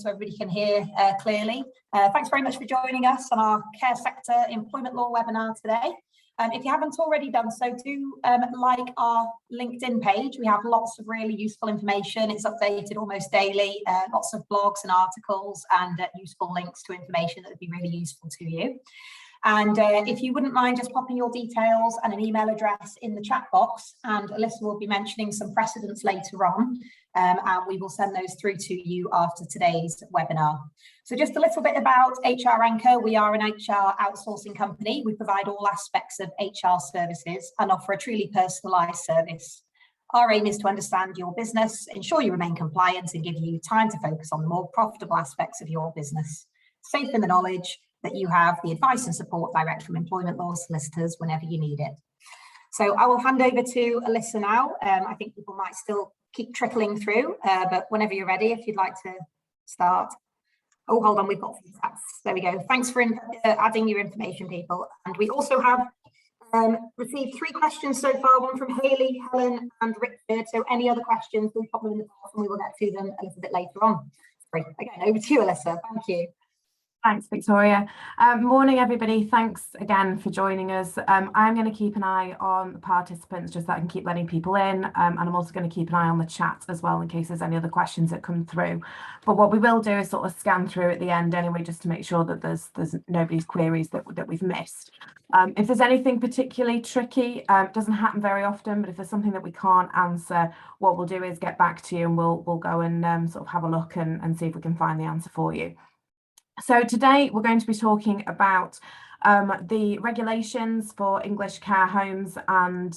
so everybody can hear clearly. Thanks very much for joining us on our Care Sector Employment Law webinar today. If you haven't already done so, do like our LinkedIn page. We have lots of really useful information. It's updated almost daily, lots of blogs and articles and useful links to information that would be really useful to you. And if you wouldn't mind just popping your details and an email address in the chat box, and Elissa will be mentioning some precedents later on, and we will send those through to you after today's webinar. So just a little bit about HR Anchor. We are an HR outsourcing company. We provide all aspects of HR services and offer a truly personalised service. Our aim is to understand your business, ensure you remain compliant, and give you time to focus on the more profitable aspects of your business, safe in the knowledge that you have the advice and support direct from employment law solicitors whenever you need it. So I will hand over to Elissa now. I think people might still keep trickling through, but whenever you're ready, if you'd like to start. Oh, hold on, we've got some stats. There we go. Thanks for adding your information, people. And we also have received 3 questions so far, one from Hayley, Helen and Richard. So any other questions, please pop them in the box and we will get to them a little bit later on. Sorry, again, over to you, Elissa. Thank you. Thanks, Victoria. Morning, everybody. Thanks again for joining us. I'm going to keep an eye on the participants just so I can keep letting people in, and I'm also going to keep an eye on the chat as well in case there's any other questions that come through. But what we will do is sort of scan through at the end anyway, just to make sure that there's nobody's queries that we've missed. If there's anything particularly tricky, it doesn't happen very often, but if there's something that we can't answer, what we'll do is get back to you and we'll go and sort of have a look and see if we can find the answer for you. So today we're going to be talking about the regulations for English care homes, and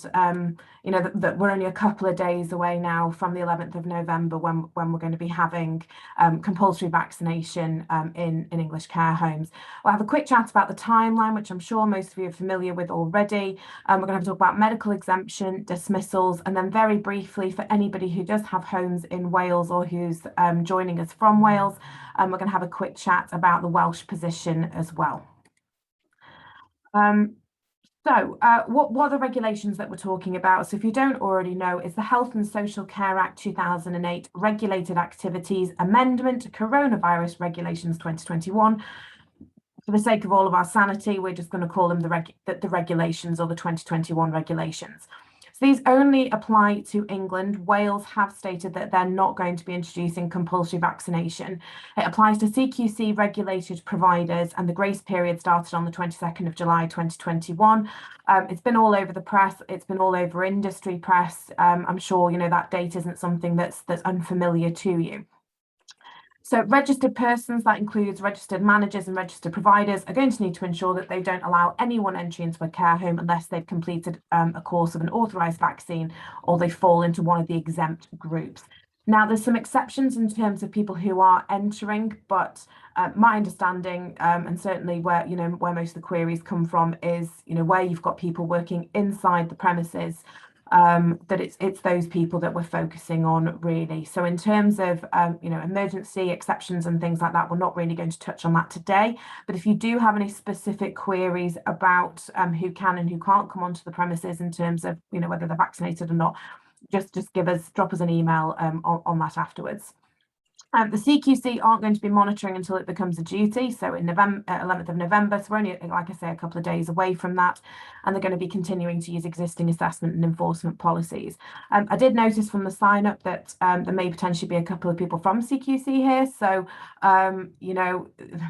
you know that we're only a couple of days away now from the 11th of November when we're going to be having compulsory vaccination in English care homes. We'll have a quick chat about the timeline, which I'm sure most of you are familiar with already. We're going to have to talk about medical exemption, dismissals, and then very briefly for anybody who does have homes in Wales or who's joining us from Wales, we're going to have a quick chat about the Welsh position as well. What are the regulations that we're talking about? So if you don't already know, it's the Health and Social Care Act 2008 Regulated Activities Amendment to Coronavirus Regulations 2021. For the sake of all of our sanity, we're just going to call them the regulations, or the 2021 regulations. So these only apply to England. Wales have stated that they're not going to be introducing compulsory vaccination. It applies to CQC regulated providers, and the grace period started on the 22nd of July 2021. It's been all over the press. It's been all over industry press. I'm sure you know that date isn't something that's unfamiliar to you. So registered persons, that includes registered managers and registered providers, are going to need to ensure that they don't allow anyone entry into a care home unless they've completed a course of an authorised vaccine or they fall into one of the exempt groups. Now, there's some exceptions in terms of people who are entering, but my understanding, and certainly where most of the queries come from, is where you've got people working inside the premises. That it's those people that we're focusing on really. So in terms of emergency exceptions and things like that, we're not really going to touch on that today. But if you do have any specific queries about who can and who can't come onto the premises in terms of whether they're vaccinated or not, just drop us an email on that afterwards. The CQC aren't going to be monitoring until it becomes a duty, so in November, 11th of November, so we're only, like I say, a couple of days away from that, and they're going to be continuing to use existing assessment and enforcement policies. I did notice from the sign up that there may potentially be a couple of people from CQC here, so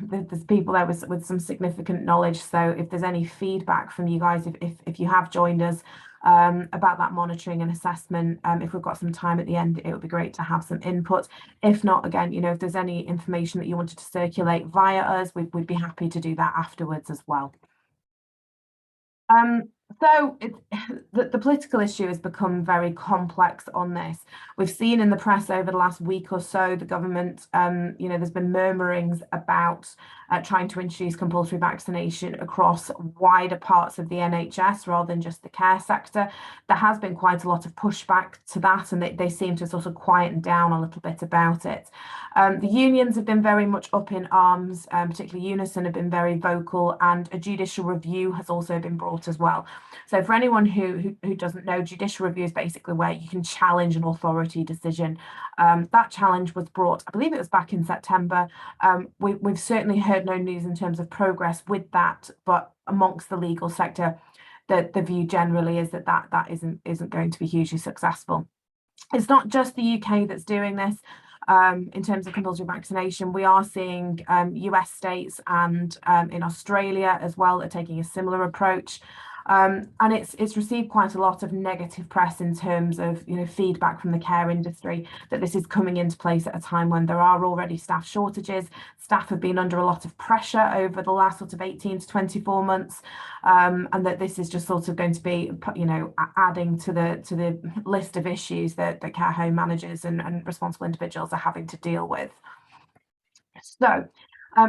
there's people there with some significant knowledge, so if there's any feedback from you guys, if you have joined us, about that monitoring and assessment, if we've got some time at the end, it would be great to have some input. If not, again, if there's any information that you wanted to circulate via us, we'd be happy to do that afterwards as well. So the political issue has become very complex on this. We've seen in the press over the last week or so, the government, there's been murmurings about trying to introduce compulsory vaccination across wider parts of the NHS rather than just the care sector. There has been quite a lot of pushback to that, and they seem to sort of quieten down a little bit about it. The unions have been very much up in arms, particularly Unison have been very vocal, and a judicial review has also been brought as well. So for anyone who doesn't know, judicial review is basically where you can challenge an authority decision. That challenge was brought, I believe it was back in September. We've certainly heard no news in terms of progress with that, but amongst the legal sector, the view generally is that isn't going to be hugely successful. It's not just the UK that's doing this. In terms of compulsory vaccination, we are seeing US states and in Australia as well are taking a similar approach. And it's received quite a lot of negative press in terms of feedback from the care industry that this is coming into place at a time when there are already staff shortages. Staff have been under a lot of pressure over the last sort of 18 to 24 months, and that this is just sort of going to be adding to the list of issues that care home managers and responsible individuals are having to deal with. So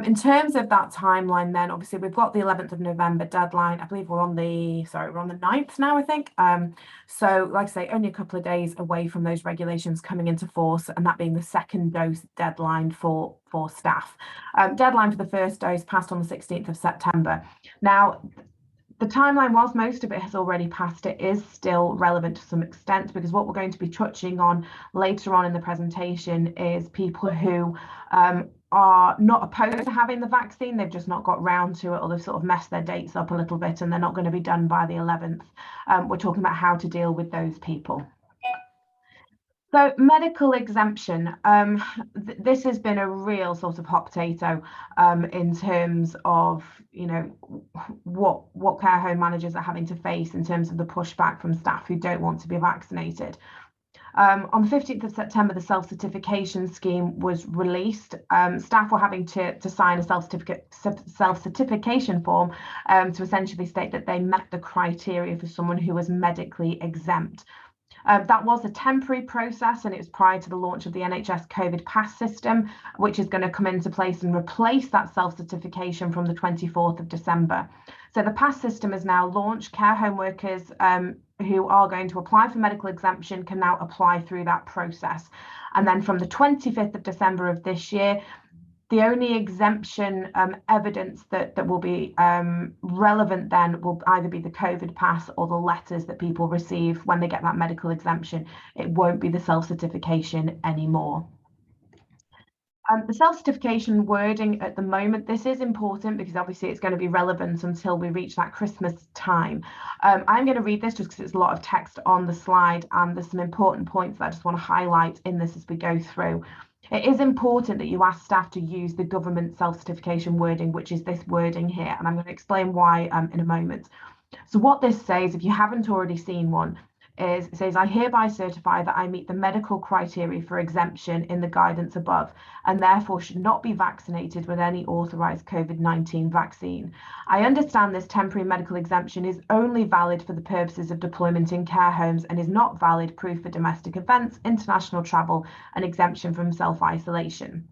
in terms of that timeline, then obviously we've got the 11th of November deadline. I believe we're on the 9th now, I think. So like I say, only a couple of days away from those regulations coming into force, and that being the second dose deadline for staff. Deadline for the first dose passed on the 16th of September. Now, the timeline, whilst most of it has already passed, it is still relevant to some extent, because what we're going to be touching on later on in the presentation is people who are not opposed to having the vaccine. They've just not got round to it, or they've sort of messed their dates up a little bit and they're not going to be done by the 11th. We're talking about how to deal with those people. So medical exemption, this has been a real sort of hot potato in terms of, what care home managers are having to face in terms of the pushback from staff who don't want to be vaccinated. On the 15th of September, the self-certification scheme was released. Staff were having to sign a self-certification form to essentially state that they met the criteria for someone who was medically exempt. That was a temporary process, and it was prior to the launch of the NHS COVID pass system, which is going to come into place and replace that self-certification from the 24th of December. So the pass system is now launched. Care home workers who are going to apply for medical exemption can now apply through that process. And then from the 25th of December of this year, the only exemption evidence that will be relevant then will either be the COVID pass or the letters that people receive when they get that medical exemption. It won't be the self-certification anymore. The self-certification wording at the moment, this is important because obviously it's going to be relevant until we reach that Christmas time. I'm going to read this just because it's a lot of text on the slide, and there's some important points that I just want to highlight in this as we go through. It is important that you ask staff to use the government self-certification wording, which is this wording here, and I'm going to explain why in a moment. So what this says, if you haven't already seen one, is it says, I hereby certify that I meet the medical criteria for exemption in the guidance above, and therefore should not be vaccinated with any authorised COVID-19 vaccine. I understand this temporary medical exemption is only valid for the purposes of deployment in care homes and is not valid proof for domestic events, international travel, and exemption from self-isolation.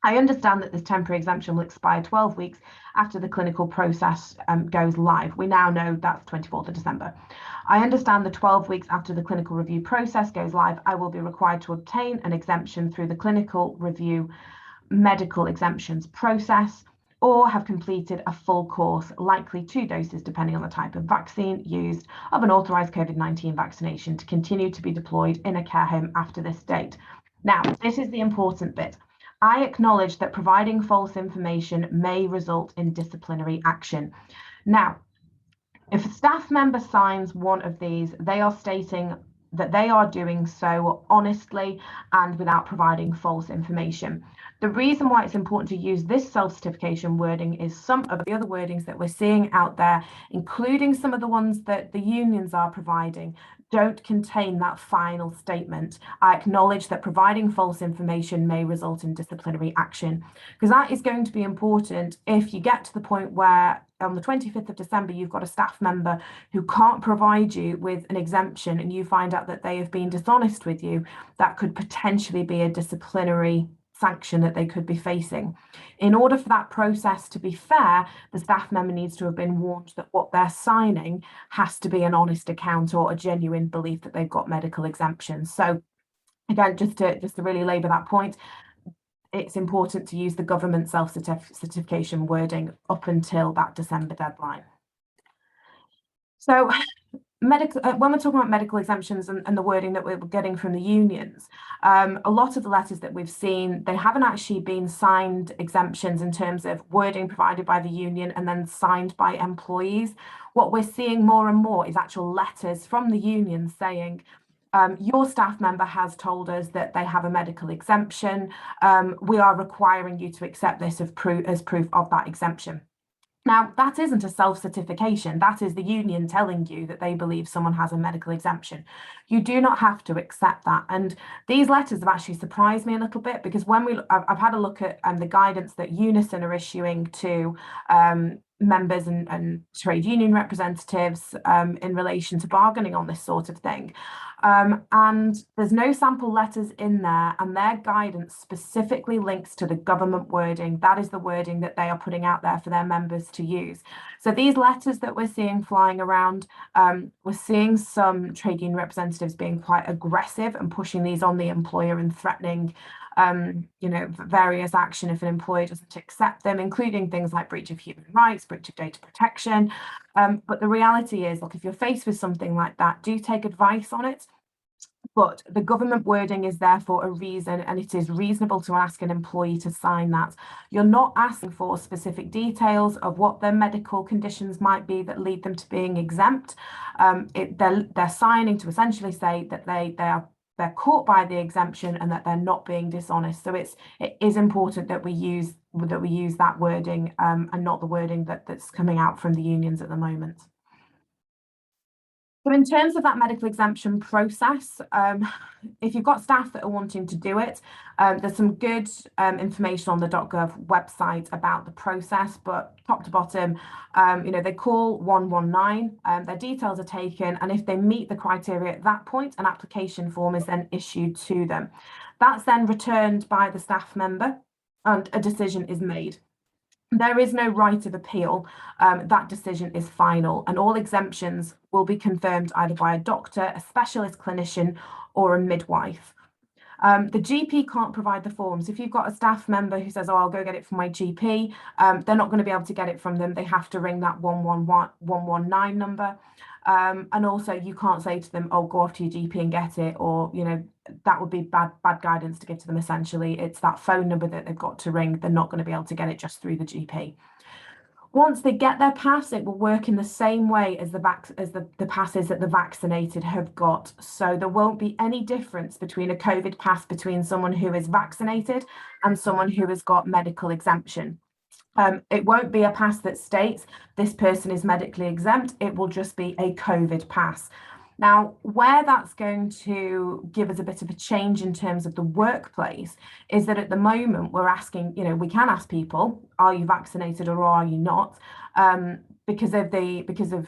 I understand that this temporary exemption will expire 12 weeks after the clinical process goes live. We now know that's 24th of December. I understand the 12 weeks after the clinical review process goes live, I will be required to obtain an exemption through the clinical review medical exemptions process, or have completed a full course, likely 2 doses depending on the type of vaccine used, of an authorised COVID-19 vaccination to continue to be deployed in a care home after this date. Now, this is the important bit. I acknowledge that providing false information may result in disciplinary action. Now, if a staff member signs one of these, they are stating that they are doing so honestly and without providing false information. The reason why it's important to use this self-certification wording is some of the other wordings that we're seeing out there, including some of the ones that the unions are providing, don't contain that final statement. I acknowledge that providing false information may result in disciplinary action, because that is going to be important if you get to the point where on the 25th of December, you've got a staff member who can't provide you with an exemption and you find out that they have been dishonest with you. That could potentially be a disciplinary sanction that they could be facing. In order for that process to be fair, the staff member needs to have been warned that what they're signing has to be an honest account or a genuine belief that they've got medical exemptions. So again, just to really labour that point, it's important to use the government self-certification wording up until that December deadline. So when we're talking about medical exemptions and the wording that we're getting from the unions, a lot of the letters that we've seen, they haven't actually been signed exemptions in terms of wording provided by the union and then signed by employees. What we're seeing more and more is actual letters from the union saying, your staff member has told us that they have a medical exemption. We are requiring you to accept this as proof of that exemption. Now, that isn't a self-certification. That is the union telling you that they believe someone has a medical exemption. You do not have to accept that. And these letters have actually surprised me a little bit, because when I've had a look at the guidance that Unison are issuing to members and trade union representatives in relation to bargaining on this sort of thing. And there's no sample letters in there, and their guidance specifically links to the government wording. That is the wording that they are putting out there for their members to use. So these letters that we're seeing flying around, we're seeing some trade union representatives being quite aggressive and pushing these on the employer and threatening various action if an employer doesn't accept them, including things like breach of human rights, breach of data protection. But the reality is, look, if you're faced with something like that, do take advice on it. But the government wording is there for a reason, and it is reasonable to ask an employee to sign that. You're not asking for specific details of what their medical conditions might be that lead them to being exempt. They're signing to essentially say that they're caught by the exemption and that they're not being dishonest. So it is important that we use that wording and not the wording that's coming out from the unions at the moment. So in terms of that medical exemption process, if you've got staff that are wanting to do it, there's some good information on the .gov website about the process, but top to bottom, they call 119, their details are taken, and if they meet the criteria at that point, an application form is then issued to them. That's then returned by the staff member and a decision is made. There is no right of appeal. That decision is final, and all exemptions will be confirmed either by a doctor, a specialist clinician, or a midwife. The GP can't provide the forms. If you've got a staff member who says, oh, I'll go get it from my GP, they're not going to be able to get it from them. They have to ring that 119 number. And also you can't say to them, oh, go off to your GP and get it, or, that would be bad guidance to give to them. Essentially, it's that phone number that they've got to ring. They're not going to be able to get it just through the GP. Once they get their pass, it will work in the same way as the passes that the vaccinated have got. So there won't be any difference between a COVID pass between someone who is vaccinated and someone who has got medical exemption. It won't be a pass that states this person is medically exempt. It will just be a COVID pass. Now, where that's going to give us a bit of a change in terms of the workplace is that at the moment we're asking, we can ask people, are you vaccinated or are you not? Because of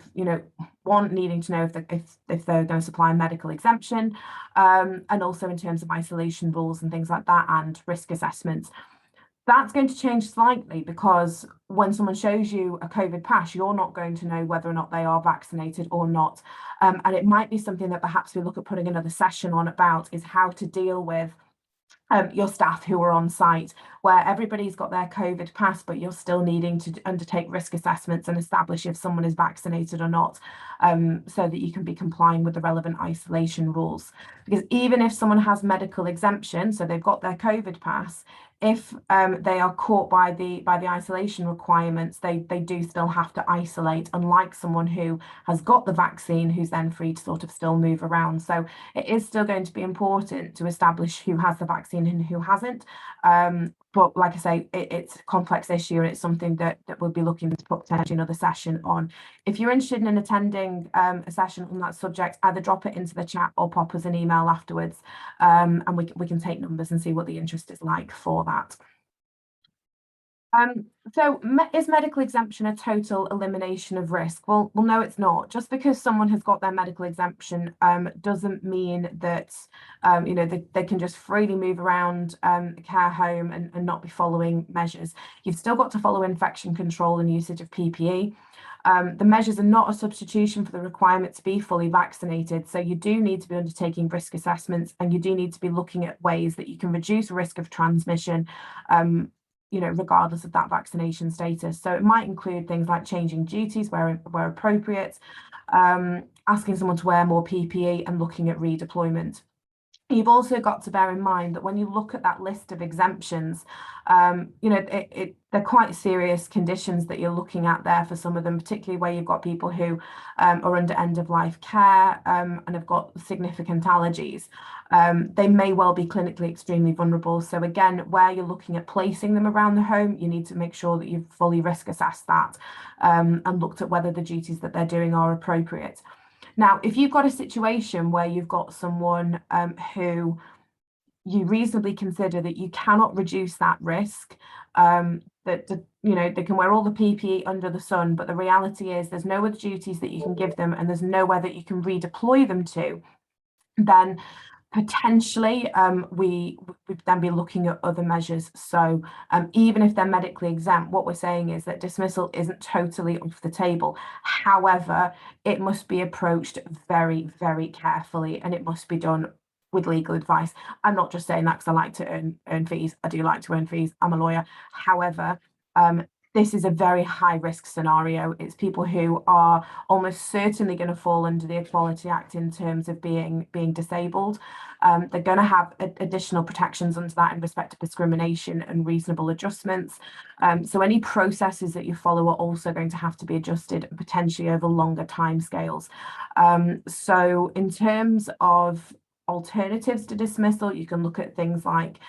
one, needing to know if they're going to supply a medical exemption, and also in terms of isolation rules and things like that and risk assessments. That's going to change slightly, because when someone shows you a COVID pass, you're not going to know whether or not they are vaccinated or not. And it might be something that perhaps we look at putting another session on about, is how to deal with your staff who are on site, where everybody's got their COVID pass, but you're still needing to undertake risk assessments and establish if someone is vaccinated or not, so that you can be complying with the relevant isolation rules. Because even if someone has medical exemption, so they've got their COVID pass, if they are caught by the isolation requirements, they do still have to isolate, unlike someone who has got the vaccine, who's then free to sort of still move around. So it is still going to be important to establish who has the vaccine and who hasn't. But like I say, it's a complex issue, and it's something that we'll be looking to put potentially another session on. If you're interested in attending a session on that subject, either drop it into the chat or pop us an email afterwards, and we can take numbers and see what the interest is like for that. So is medical exemption a total elimination of risk? Well, no, it's not. Just because someone has got their medical exemption doesn't mean that they can just freely move around a care home and not be following measures. You've still got to follow infection control and usage of PPE. The measures are not a substitution for the requirement to be fully vaccinated. So you do need to be undertaking risk assessments, and you do need to be looking at ways that you can reduce risk of transmission, regardless of that vaccination status. So it might include things like changing duties where appropriate, asking someone to wear more PPE and looking at redeployment. You've also got to bear in mind that when you look at that list of exemptions, they're quite serious conditions that you're looking at there for some of them, particularly where you've got people who are under end-of-life care and have got significant allergies. They may well be clinically extremely vulnerable. So again, where you're looking at placing them around the home, you need to make sure that you've fully risk assessed that and looked at whether the duties that they're doing are appropriate. Now, if you've got a situation where you've got someone who you reasonably consider that you cannot reduce that risk, that they can wear all the PPE under the sun, but the reality is there's no other duties that you can give them and there's nowhere that you can redeploy them to, then potentially we'd then be looking at other measures. So even if they're medically exempt, what we're saying is that dismissal isn't totally off the table. However, it must be approached very, very carefully and it must be done with legal advice. I'm not just saying that because I like to earn fees. I do like to earn fees. I'm a lawyer. However, this is a very high risk scenario. It's people who are almost certainly going to fall under the Equality Act in terms of being disabled. They're going to have additional protections under that in respect of discrimination and reasonable adjustments. So any processes that you follow are also going to have to be adjusted potentially over longer timescales. So in terms of alternatives to dismissal, you can look at things like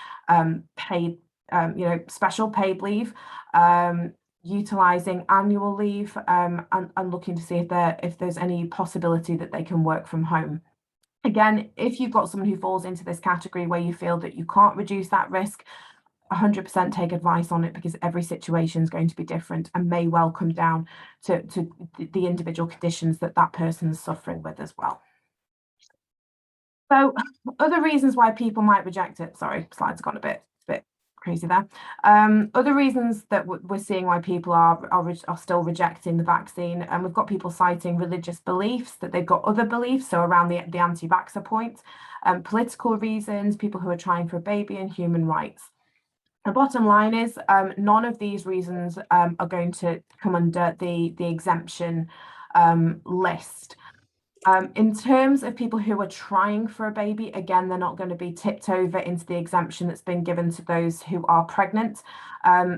paid special paid leave, utilising annual leave, and looking to see if there's any possibility that they can work from home. Again, if you've got someone who falls into this category where you feel that you can't reduce that risk, 100% take advice on it, because every situation is going to be different and may well come down to the individual conditions that that person is suffering with as well. So other reasons why people might reject it. Sorry, slides have gone a bit crazy there. Other reasons that we're seeing why people are still rejecting the vaccine, and we've got people citing religious beliefs, that they've got other beliefs, so around the anti-vaxxer point, political reasons, people who are trying for a baby, and human rights. The bottom line is none of these reasons are going to come under the exemption list. In terms of people who are trying for a baby, again, they're not going to be tipped over into the exemption that's been given to those who are pregnant.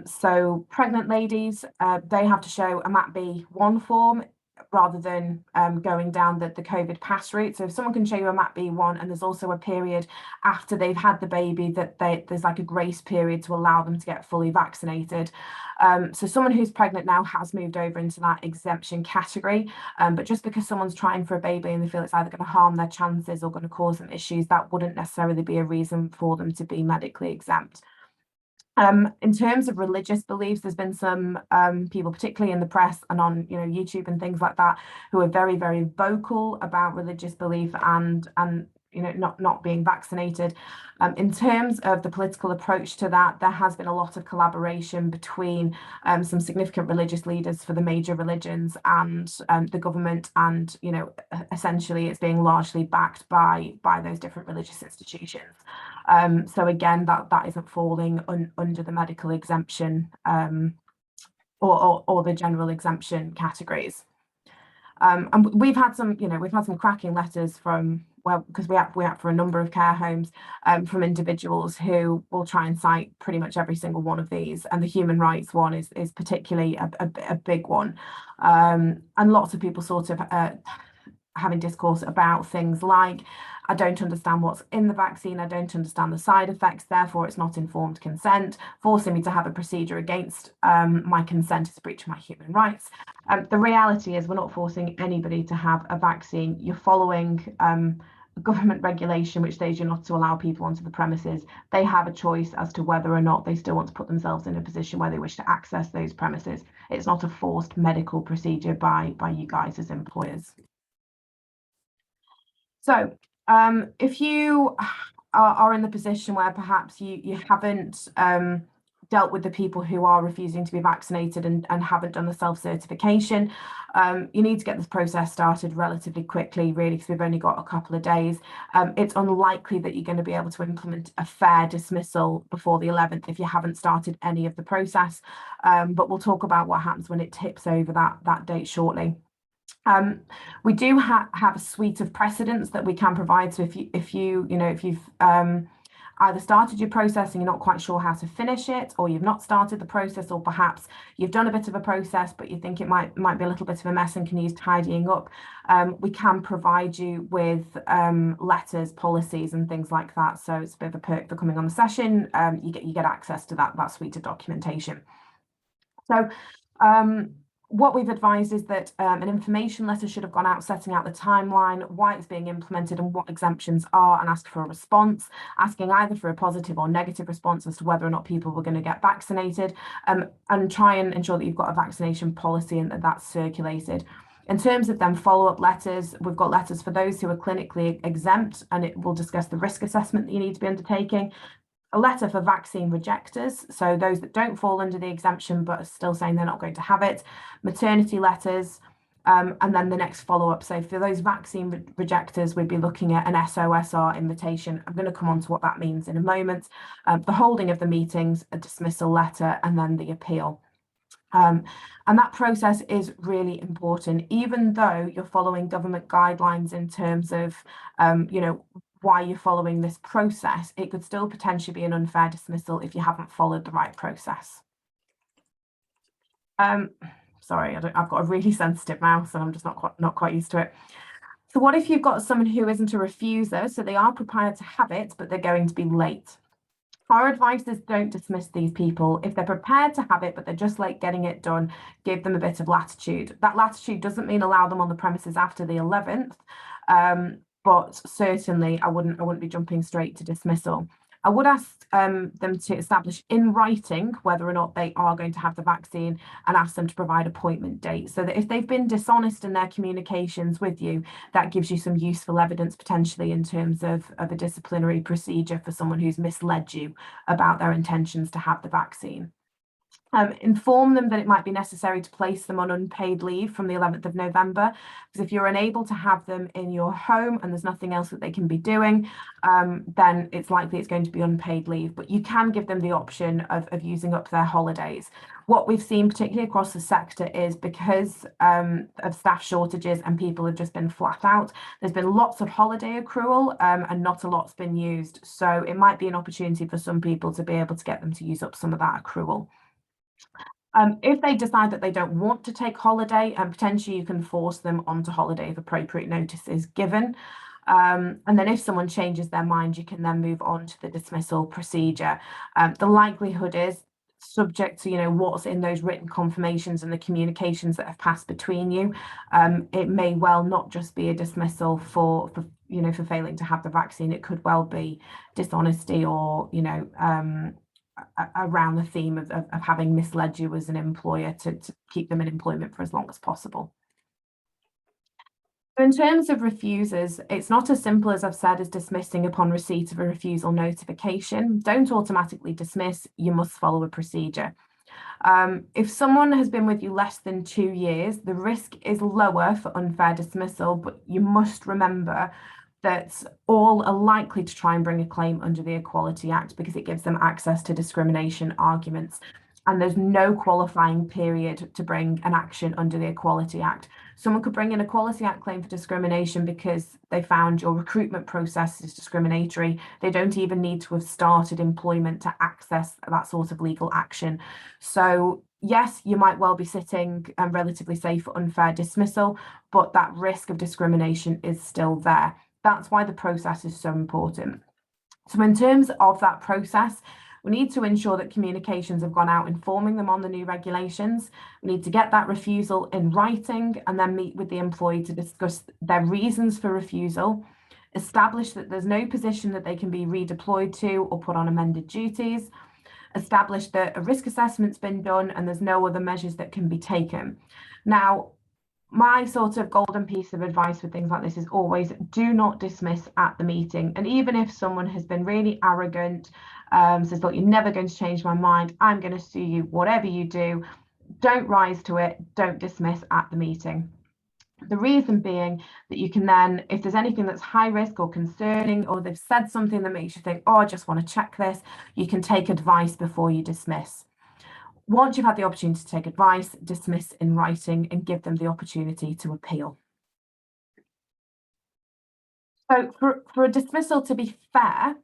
So pregnant ladies, they have to show a MAP-B1 form rather than going down the COVID pass route. So if someone can show you a MAP-B1, and there's also a period after they've had the baby that there's like a grace period to allow them to get fully vaccinated. So someone who's pregnant now has moved over into that exemption category, but just because someone's trying for a baby and they feel it's either going to harm their chances or going to cause them issues, that wouldn't necessarily be a reason for them to be medically exempt. In terms of religious beliefs, there's been some people, particularly in the press and on YouTube and things like that, who are very, very vocal about religious belief and not being vaccinated. In terms of the political approach to that, there has been a lot of collaboration between some significant religious leaders for the major religions and the government, and essentially it's being largely backed by those different religious institutions. So again, that isn't falling under the medical exemption or the general exemption categories. And we've had some cracking letters from, well, because we act for a number of care homes, from individuals who will try and cite pretty much every single one of these, and the human rights one is particularly a big one, and lots of people sort of having discourse about things like, I don't understand what's in the vaccine, I don't understand the side effects, therefore it's not informed consent, forcing me to have a procedure against my consent is a breach of my human rights. The reality is we're not forcing anybody to have a vaccine. You're following government regulation which states you're not to allow people onto the premises. They have a choice as to whether or not they still want to put themselves in a position where they wish to access those premises. It's not a forced medical procedure by you guys as employers. So if you are in the position where perhaps you haven't dealt with the people who are refusing to be vaccinated and haven't done the self-certification, you need to get this process started relatively quickly, really, because we've only got a couple of days. It's unlikely that you're going to be able to implement a fair dismissal before the 11th if you haven't started any of the process, but we'll talk about what happens when it tips over that date shortly. We do have a suite of precedents that we can provide. So if you've either started your process and you're not quite sure how to finish it, or you've not started the process, or perhaps you've done a bit of a process but you think it might be a little bit of a mess and can use tidying up, we can provide you with letters, policies and things like that. So it's a bit of a perk for coming on the session. You get access to that suite of documentation. So what we've advised is that an information letter should have gone out setting out the timeline, why it's being implemented and what exemptions are, and ask for a response, asking either for a positive or negative response as to whether or not people were going to get vaccinated, and try and ensure that you've got a vaccination policy and that that's circulated. In terms of then follow-up letters, we've got letters for those who are clinically exempt, and it will discuss the risk assessment that you need to be undertaking. A letter for vaccine rejectors, so those that don't fall under the exemption but are still saying they're not going to have it, maternity letters, and then the next follow-up. So for those vaccine rejectors, we'd be looking at an SOSR invitation. I'm going to come on to what that means in a moment. The holding of the meetings, a dismissal letter, and then the appeal. And that process is really important, even though you're following government guidelines in terms of, why you're following this process. It could still potentially be an unfair dismissal if you haven't followed the right process. Sorry, I've got a really sensitive mouse and I'm just not quite used to it. So what if you've got someone who isn't a refuser, so they are prepared to have it, but they're going to be late? Our advice is don't dismiss these people. If they're prepared to have it, but they're just late getting it done, give them a bit of latitude. That latitude doesn't mean allow them on the premises after the 11th, but certainly I wouldn't be jumping straight to dismissal. I would ask them to establish in writing whether or not they are going to have the vaccine, and ask them to provide appointment dates, so that if they've been dishonest in their communications with you, that gives you some useful evidence potentially in terms of a disciplinary procedure for someone who's misled you about their intentions to have the vaccine. Inform them that it might be necessary to place them on unpaid leave from the 11th of November, because if you're unable to have them in your home and there's nothing else that they can be doing, then it's likely it's going to be unpaid leave. But you can give them the option of using up their holidays. What we've seen, particularly across the sector, is because of staff shortages and people have just been flat out, there's been lots of holiday accrual and not a lot's been used. So it might be an opportunity for some people to be able to get them to use up some of that accrual. If they decide that they don't want to take holiday, potentially you can force them onto holiday if appropriate notice is given. And then if someone changes their mind, you can then move on to the dismissal procedure. The likelihood is, subject to what's in those written confirmations and the communications that have passed between you, it may well not just be a dismissal for failing to have the vaccine. It could well be dishonesty or around the theme of having misled you as an employer to keep them in employment for as long as possible. In terms of refusers, it's not as simple as I've said as dismissing upon receipt of a refusal notification. Don't automatically dismiss, you must follow a procedure. If someone has been with you less than 2 years, the risk is lower for unfair dismissal, but you must remember that all are likely to try and bring a claim under the Equality Act because it gives them access to discrimination arguments. And there's no qualifying period to bring an action under the Equality Act. Someone could bring an Equality Act claim for discrimination because they found your recruitment process is discriminatory. They don't even need to have started employment to access that sort of legal action. So yes, you might well be sitting relatively safe for unfair dismissal, but that risk of discrimination is still there. That's why the process is so important. So in terms of that process, we need to ensure that communications have gone out informing them on the new regulations. We need to get that refusal in writing and then meet with the employee to discuss their reasons for refusal, establish that there's no position that they can be redeployed to or put on amended duties, establish that a risk assessment's been done and there's no other measures that can be taken. Now, my sort of golden piece of advice for things like this is always do not dismiss at the meeting. And even if someone has been really arrogant, says, look, you're never going to change my mind, I'm going to sue you, whatever you do, don't rise to it, don't dismiss at the meeting. The reason being that you can then, if there's anything that's high risk or concerning, or they've said something that makes you think, oh, I just want to check this, you can take advice before you dismiss. Once you've had the opportunity to take advice, dismiss in writing and give them the opportunity to appeal. So for a dismissal to be fair,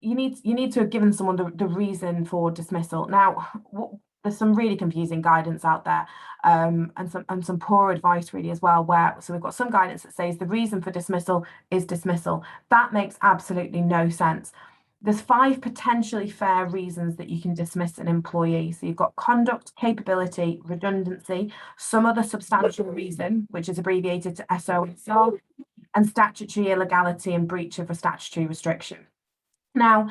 you need to have given someone the reason for dismissal. Now, there's some really confusing guidance out there, and some poor advice really as well, so we've got some guidance that says the reason for dismissal is dismissal. That makes absolutely no sense. There's 5 potentially fair reasons that you can dismiss an employee. So you've got conduct, capability, redundancy, some other substantial reason, which is abbreviated to SOSR, and statutory illegality and breach of a statutory restriction. Now,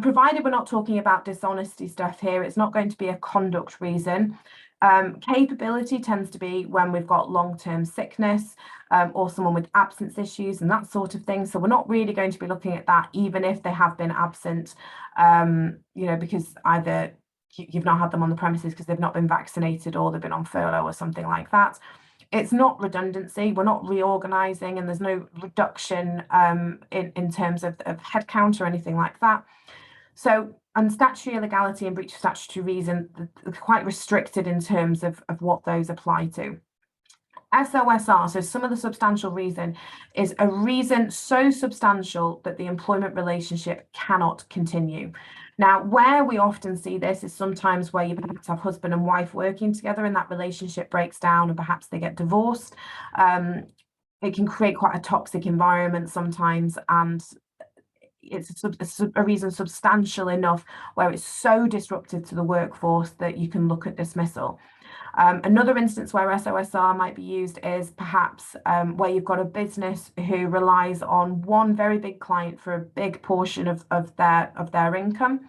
provided we're not talking about dishonesty stuff here, it's not going to be a conduct reason. Capability tends to be when we've got long-term sickness or someone with absence issues and that sort of thing. So we're not really going to be looking at that, even if they have been absent, because either you've not had them on the premises because they've not been vaccinated or they've been on furlough or something like that. It's not redundancy. We're not reorganising, and there's no reduction in terms of headcount or anything like that. So, and statutory illegality and breach of statutory reason, they're quite restricted in terms of what those apply to. SOSR, so some of the substantial reason, is a reason so substantial that the employment relationship cannot continue. Now, where we often see this is sometimes where you perhaps have husband and wife working together and that relationship breaks down and perhaps they get divorced. It can create quite a toxic environment sometimes, and it's a reason substantial enough where it's so disruptive to the workforce that you can look at dismissal. Another instance where SOSR might be used is perhaps where you've got a business who relies on one very big client for a big portion of their income,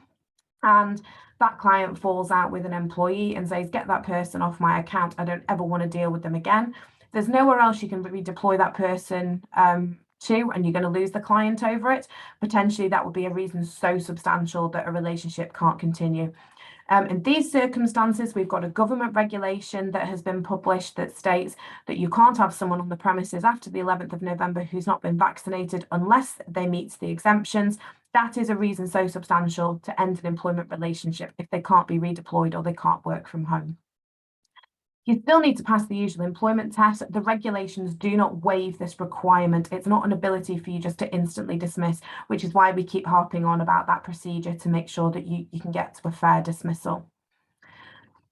and that client falls out with an employee and says, get that person off my account, I don't ever want to deal with them again. There's nowhere else you can redeploy that person to, and you're going to lose the client over it. Potentially that would be a reason so substantial that a relationship can't continue. In these circumstances, we've got a government regulation that has been published that states that you can't have someone on the premises after the 11th of November who's not been vaccinated unless they meet the exemptions. That is a reason so substantial to end an employment relationship if they can't be redeployed or they can't work from home. You still need to pass the usual employment test. The regulations do not waive this requirement. It's not an ability for you just to instantly dismiss, which is why we keep harping on about that procedure to make sure that you can get to a fair dismissal.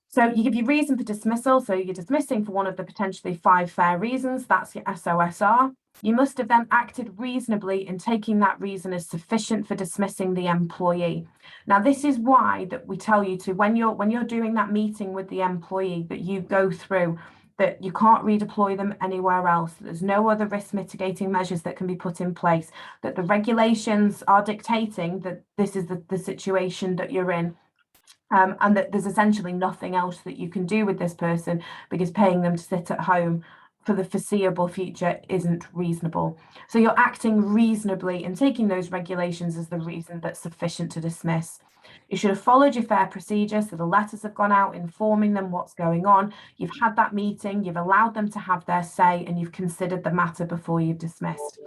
So you give your reason for dismissal. So you're dismissing for one of the potentially 5 fair reasons. That's your SOSR. You must have then acted reasonably in taking that reason as sufficient for dismissing the employee. Now, this is why that we tell you to, when you're doing that meeting with the employee, that you go through that you can't redeploy them anywhere else. There's no other risk mitigating measures that can be put in place, that the regulations are dictating that this is the situation that you're in. And that there's essentially nothing else that you can do with this person because paying them to sit at home for the foreseeable future isn't reasonable. So you're acting reasonably and taking those regulations as the reason that's sufficient to dismiss. You should have followed your fair procedure, so the letters have gone out informing them what's going on. You've had that meeting, you've allowed them to have their say, and you've considered the matter before you've dismissed.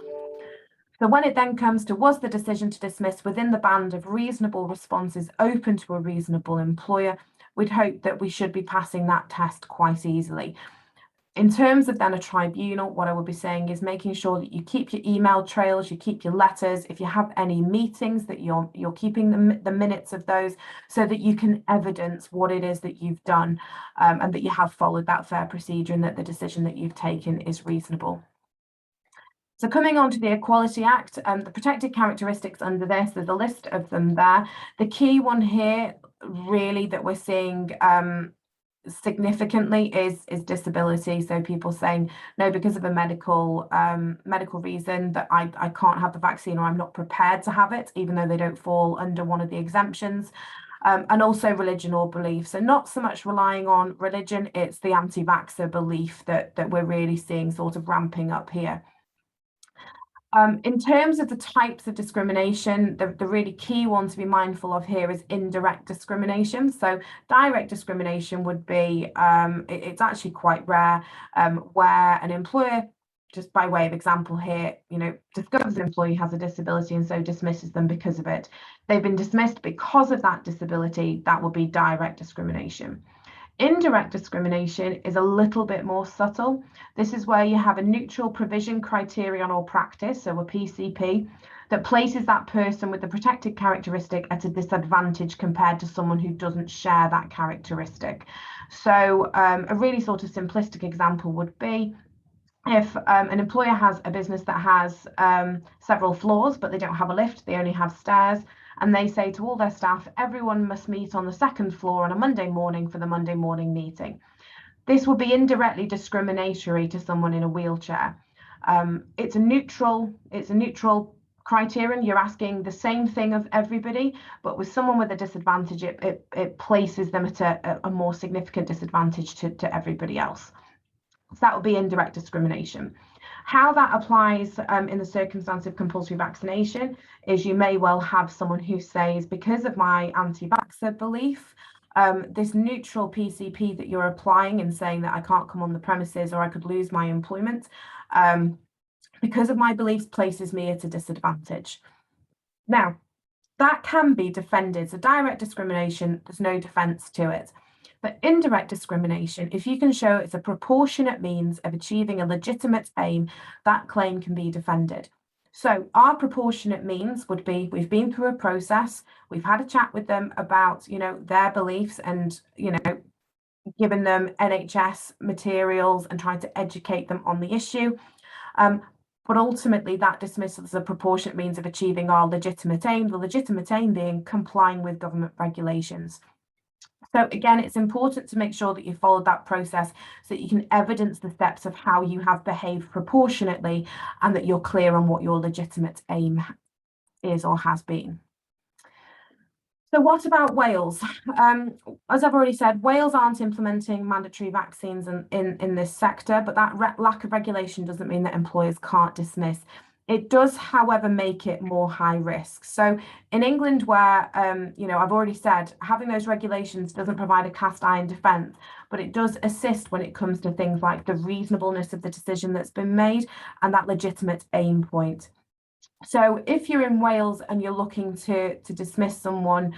So when it then comes to, was the decision to dismiss within the band of reasonable responses open to a reasonable employer, we'd hope that we should be passing that test quite easily. In terms of then a tribunal, what I would be saying is making sure that you keep your email trails, you keep your letters. If you have any meetings, that you're keeping the minutes of those so that you can evidence what it is that you've done, and that you have followed that fair procedure and that the decision that you've taken is reasonable. So coming on to the Equality Act, the protected characteristics under this, there's a list of them there. The key one here really that we're seeing significantly is disability. So people saying, no, because of a medical reason that I can't have the vaccine, or I'm not prepared to have it, even though they don't fall under one of the exemptions. And also religion or belief. So not so much relying on religion, it's the anti-vaxxer belief that we're really seeing sort of ramping up here. In terms of the types of discrimination, the really key one to be mindful of here is indirect discrimination. So direct discrimination would be, it's actually quite rare, where an employer just by way of example here, discovers an employee has a disability and so dismisses them because of it. They've been dismissed because of that disability. That will be direct discrimination. Indirect discrimination is a little bit more subtle. This is where you have a neutral provision, criterion or practice, so a PCP, that places that person with the protected characteristic at a disadvantage compared to someone who doesn't share that characteristic. So a really sort of simplistic example would be if an employer has a business that has several floors, but they don't have a lift, they only have stairs, and they say to all their staff, everyone must meet on the second floor on a Monday morning for the Monday morning meeting. This would be indirectly discriminatory to someone in a wheelchair. It's a neutral criterion. You're asking the same thing of everybody, but with someone with a disadvantage, it places them at a more significant disadvantage to everybody else. So that would be indirect discrimination. How that applies in the circumstance of compulsory vaccination is you may well have someone who says, because of my anti-vaxxer belief, this neutral PCP that you're applying and saying that I can't come on the premises or I could lose my employment, because of my beliefs, places me at a disadvantage. Now, that can be defended. So direct discrimination, there's no defence to it. But indirect discrimination, if you can show it's a proportionate means of achieving a legitimate aim, that claim can be defended. So our proportionate means would be, we've been through a process, we've had a chat with them about, their beliefs and, given them NHS materials and trying to educate them on the issue. But ultimately that dismissal is a proportionate means of achieving our legitimate aim, the legitimate aim being complying with government regulations. So again, it's important to make sure that you followed that process so that you can evidence the steps of how you have behaved proportionately and that you're clear on what your legitimate aim is or has been. So what about Wales? As I've already said, Wales aren't implementing mandatory vaccines in this sector, but that lack of regulation doesn't mean that employers can't dismiss. It does, however, make it more high risk. So in England, where, I've already said, having those regulations doesn't provide a cast iron defence, but it does assist when it comes to things like the reasonableness of the decision that's been made and that legitimate aim point. So if you're in Wales and you're looking to dismiss someone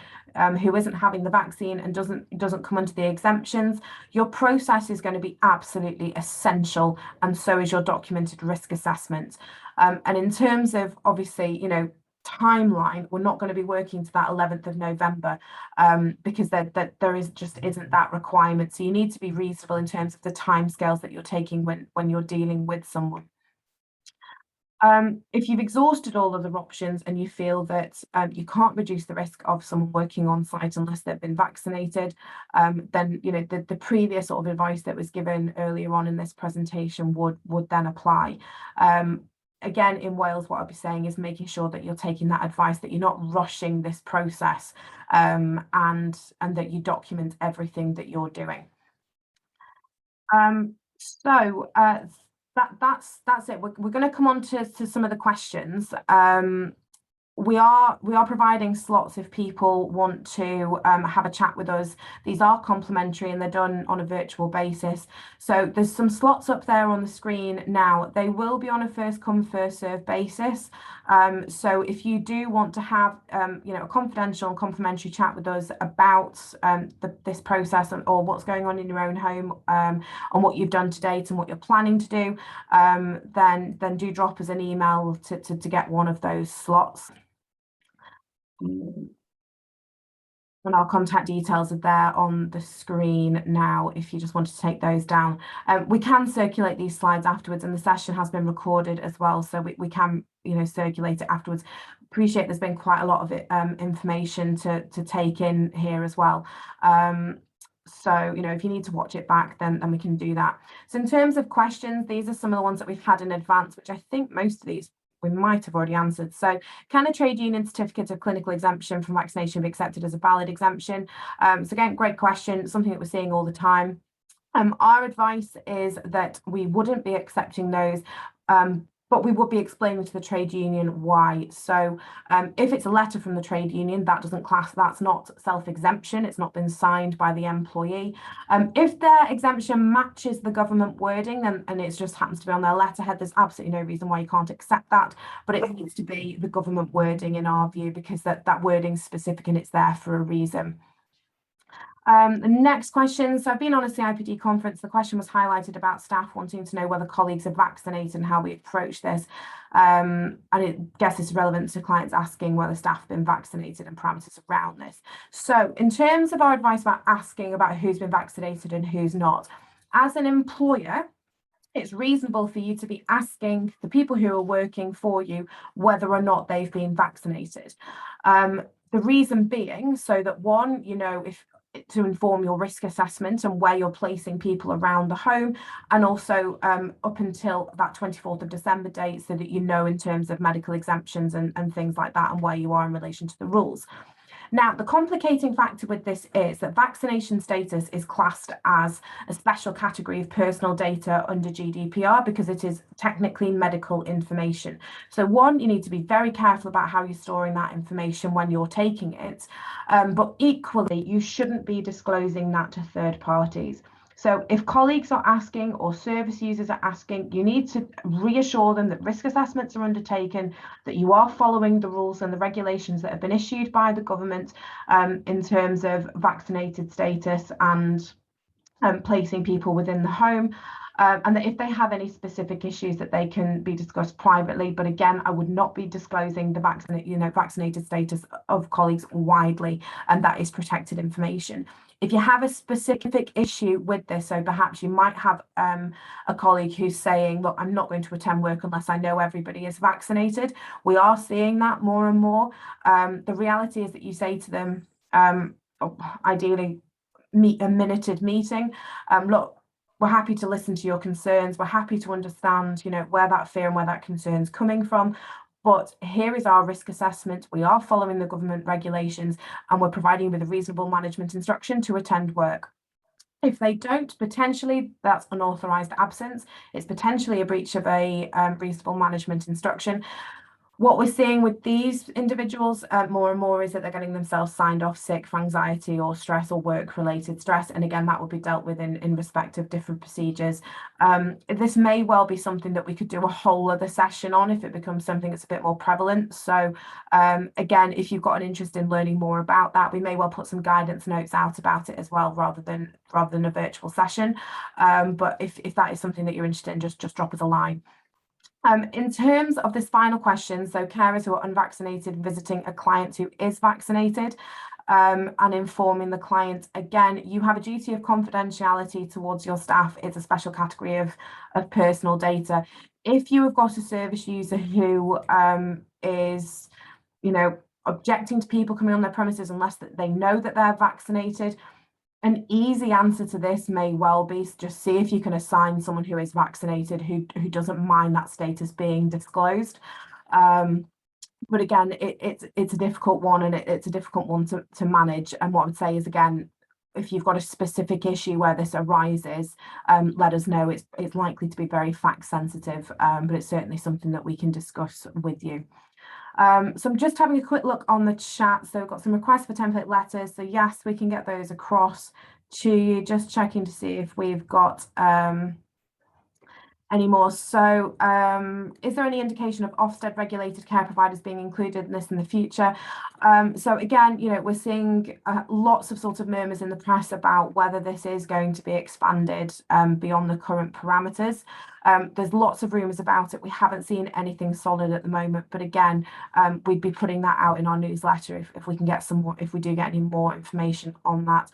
who isn't having the vaccine and doesn't come under the exemptions, your process is going to be absolutely essential, and so is your documented risk assessment. And in terms of, obviously, timeline, we're not going to be working to that 11th of November because there isn't that requirement. So you need to be reasonable in terms of the timescales that you're taking when you're dealing with someone. If you've exhausted all other options and you feel that you can't reduce the risk of someone working on site unless they've been vaccinated, then the previous sort of advice that was given earlier on in this presentation would then apply. Again, in Wales, what I'll be saying is making sure that you're taking that advice, that you're not rushing this process, and that you document everything that you're doing. That's it. We're going to come on to some of the questions. We are providing slots if people want to have a chat with us. These are complimentary and they're done on a virtual basis. So there's some slots up there on the screen now. They will be on a first come first serve basis. So if you do want to have a confidential and complimentary chat with us about this process or what's going on in your own home and what you've done to date and what you're planning to do, then do drop us an email to get one of those slots. And our contact details are there on the screen now if you just want to take those down. We can circulate these slides afterwards, and the session has been recorded as well, so we can circulate it afterwards. Appreciate there's been quite a lot of information to take in here as well. So if you need to watch it back, then we can do that. So in terms of questions, these are some of the ones that we've had in advance, which I think most of these we might have already answered. So can a trade union certificate of clinical exemption from vaccination be accepted as a valid exemption? So again, great question, something that we're seeing all the time. Our advice is that we wouldn't be accepting those but we would be explaining to the trade union why. So if it's a letter from the trade union, that doesn't class, that's not self-exemption, it's not been signed by the employee. If their exemption matches the government wording and it just happens to be on their letterhead, there's absolutely no reason why you can't accept that, but it needs to be the government wording in our view, because that wording's specific and it's there for a reason. The next question. So I've been on a CIPD conference. The question was highlighted about staff wanting to know whether colleagues are vaccinated and how we approach this. And I guess it's relevant to clients asking whether staff have been vaccinated and parameters around this. So in terms of our advice about asking about who's been vaccinated and who's not, as an employer, it's reasonable for you to be asking the people who are working for you whether or not they've been vaccinated. The reason being so that one, you know, if to inform your risk assessment and where you're placing people around the home, and also up until that 24th of December date, so that you know in terms of medical exemptions and things like that and where you are in relation to the rules. Now, the complicating factor with this is that vaccination status is classed as a special category of personal data under GDPR because it is technically medical information. So one, you need to be very careful about how you're storing that information when you're taking it, but equally, you shouldn't be disclosing that to third parties. So if colleagues are asking or service users are asking, you need to reassure them that risk assessments are undertaken, that you are following the rules and the regulations that have been issued by the government in terms of vaccinated status and placing people within the home. And that if they have any specific issues that they can be discussed privately. But again, I would not be disclosing the vaccinated status of colleagues widely, and that is protected information. If you have a specific issue with this, so perhaps you might have a colleague who's saying, look, I'm not going to attend work unless I know everybody is vaccinated. We are seeing that more and more. The reality is that you say to them, ideally, meet a minuted meeting. Look, we're happy to listen to your concerns. We're happy to understand, you know, where that fear and where that concern is coming from. But here is our risk assessment. We are following the government regulations and we're providing you with a reasonable management instruction to attend work. If they don't, potentially that's unauthorised absence. It's potentially a breach of a reasonable management instruction. What we're seeing with these individuals more and more is that they're getting themselves signed off sick for anxiety or stress or work-related stress. And again, that will be dealt with in respect of different procedures. This may well be something that we could do a whole other session on if it becomes something that's a bit more prevalent. So again, if you've got an interest in learning more about that, we may well put some guidance notes out about it as well, rather than a virtual session. But if that is something that you're interested in, just drop us a line. In terms of this final question, so carers who are unvaccinated visiting a client who is vaccinated and informing the client, again, you have a duty of confidentiality towards your staff. It's a special category of personal data. If you have got a service user who is, you know, objecting to people coming on their premises unless they know that they're vaccinated, an easy answer to this may well be just see if you can assign someone who is vaccinated who doesn't mind that status being disclosed. But again, it's a difficult one, and it's a difficult one to manage. And what I would say is, again, if you've got a specific issue where this arises, let us know. It's likely to be very fact sensitive, but it's certainly something that we can discuss with you. So I'm just having a quick look on the chat. So we've got some requests for template letters. So yes, we can get those across to you. Just checking to see if we've got any more. So is there any indication of Ofsted regulated care providers being included in this in the future? So again, you know, we're seeing lots of sort of murmurs in the press about whether this is going to be expanded beyond the current parameters. There's lots of rumours about it. We haven't seen anything solid at the moment, but again, we'd be putting that out in our newsletter if we can get some more, if we do get any more information on that.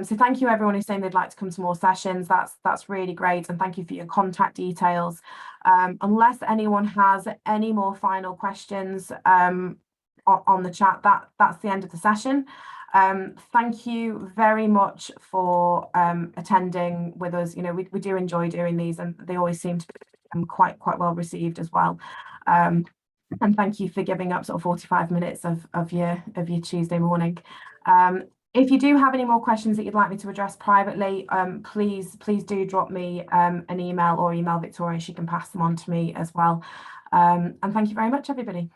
So thank you everyone who's saying they'd like to come to more sessions. That's really great, and thank you for your contact details. Unless anyone has any more final questions on the chat, that's the end of the session. Thank you very much for attending with us. You know, we do enjoy doing these, and they always seem to be quite well received as well. And thank you for giving up sort of 45 minutes of your Tuesday morning. If you do have any more questions that you'd like me to address privately, please do drop me an email or email Victoria. She can pass them on to me as well. And thank you very much, everybody.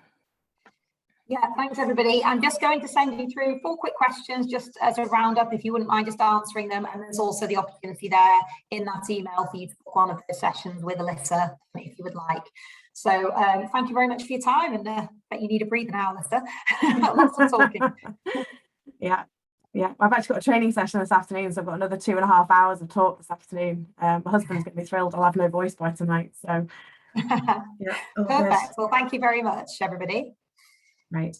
Yeah, thanks everybody. I'm just going to send you through 4 quick questions just as a roundup, if you wouldn't mind just answering them. And there's also the opportunity there in that email for you to book one of those sessions with Elissa if you would like. So thank you very much for your time, and bet you need a breather now, Elissa. Lots of talking. Yeah, I've actually got a training session this afternoon, so I've got another 2.5 hours of talk this afternoon. My husband's going to be thrilled. I'll have no voice by tonight. So yeah, perfect. Well, thank you very much, everybody. Right.